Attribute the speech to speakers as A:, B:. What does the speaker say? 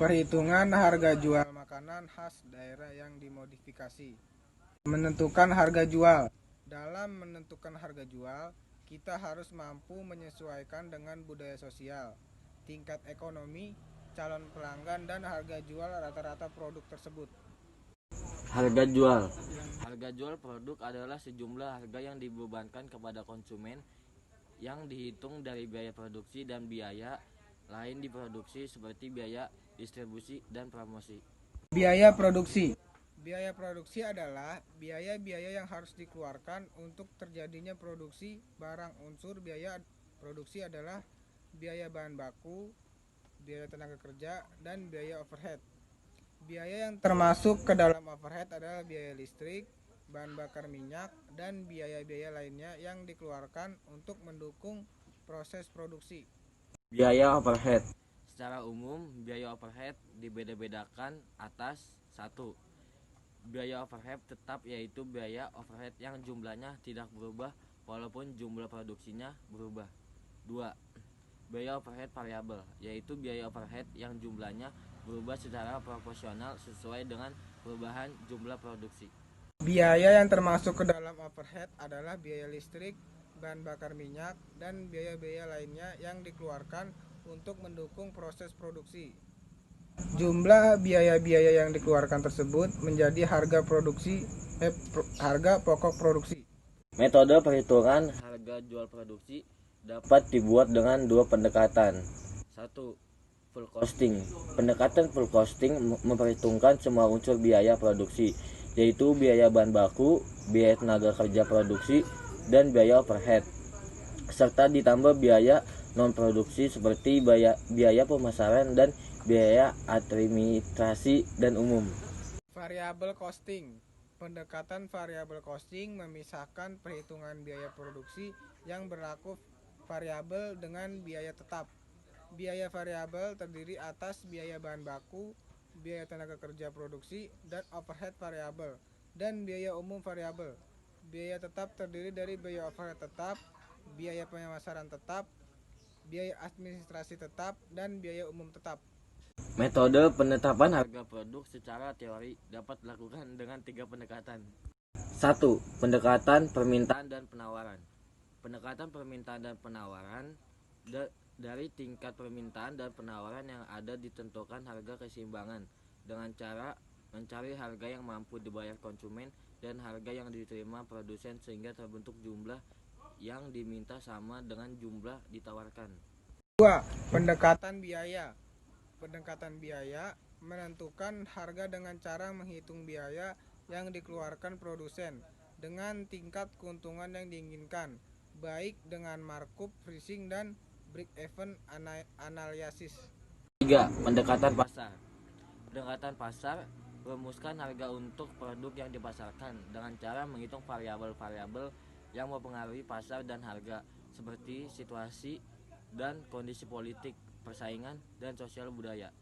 A: Perhitungan harga jual makanan khas daerah yang dimodifikasi. Menentukan harga jual. Dalam menentukan harga jual, kita harus mampu menyesuaikan dengan budaya sosial, tingkat ekonomi, calon pelanggan, dan harga jual rata-rata produk tersebut.
B: Harga jual. Harga jual produk adalah sejumlah harga yang dibebankan kepada konsumen yang dihitung dari biaya produksi dan biaya lain di produksi seperti biaya distribusi dan promosi.
A: Biaya produksi. Biaya produksi adalah biaya-biaya yang harus dikeluarkan untuk terjadinya produksi barang. Unsur biaya produksi adalah biaya bahan baku, biaya tenaga kerja, dan biaya overhead. Biaya yang termasuk ke dalam overhead adalah biaya listrik, bahan bakar minyak, dan biaya-biaya lainnya yang dikeluarkan untuk mendukung proses produksi.
B: Biaya overhead. Secara umum, biaya overhead dibeda-bedakan atas 1. Biaya overhead tetap, yaitu biaya overhead yang jumlahnya tidak berubah walaupun jumlah produksinya berubah. 2. Biaya overhead variabel, yaitu biaya overhead yang jumlahnya berubah secara proporsional sesuai dengan perubahan jumlah produksi.
A: Biaya yang termasuk ke dalam overhead adalah biaya listrik, bahan bakar minyak, dan biaya-biaya lainnya yang dikeluarkan untuk mendukung proses produksi. Jumlah biaya-biaya yang dikeluarkan tersebut menjadi harga pokok produksi.
B: Metode perhitungan harga jual produksi dapat dibuat dengan dua pendekatan. 1. Full costing. Pendekatan full costing memperhitungkan semua unsur biaya produksi, yaitu biaya bahan baku, biaya tenaga kerja produksi, dan biaya overhead, serta ditambah biaya non-produksi seperti biaya pemasaran dan biaya administrasi dan umum.
A: Variable costing. Pendekatan variable costing memisahkan perhitungan biaya produksi yang berlaku variabel dengan biaya tetap. Biaya variabel terdiri atas biaya bahan baku, biaya tenaga kerja produksi, dan overhead variabel, dan biaya umum variabel. Biaya tetap terdiri dari biaya overhead tetap, biaya pemasaran tetap, biaya administrasi tetap, dan biaya umum tetap.
B: Metode penetapan harga produk secara teori dapat dilakukan dengan 3 pendekatan. 1. Pendekatan permintaan dan penawaran. Pendekatan permintaan dan penawaran dari tingkat permintaan dan penawaran yang ada ditentukan harga keseimbangan dengan cara mencari harga yang mampu dibayar konsumen dan harga yang diterima produsen sehingga terbentuk jumlah yang diminta sama dengan jumlah ditawarkan.
A: 2. Pendekatan biaya. Pendekatan biaya menentukan harga dengan cara menghitung biaya yang dikeluarkan produsen dengan tingkat keuntungan yang diinginkan, baik dengan markup, pricing, dan break-even analysis.
B: 3. Pendekatan pasar. Pendekatan pasar merumuskan harga untuk produk yang dipasarkan dengan cara menghitung variabel-variabel yang mempengaruhi pasar dan harga, seperti situasi dan kondisi politik, persaingan, dan sosial budaya.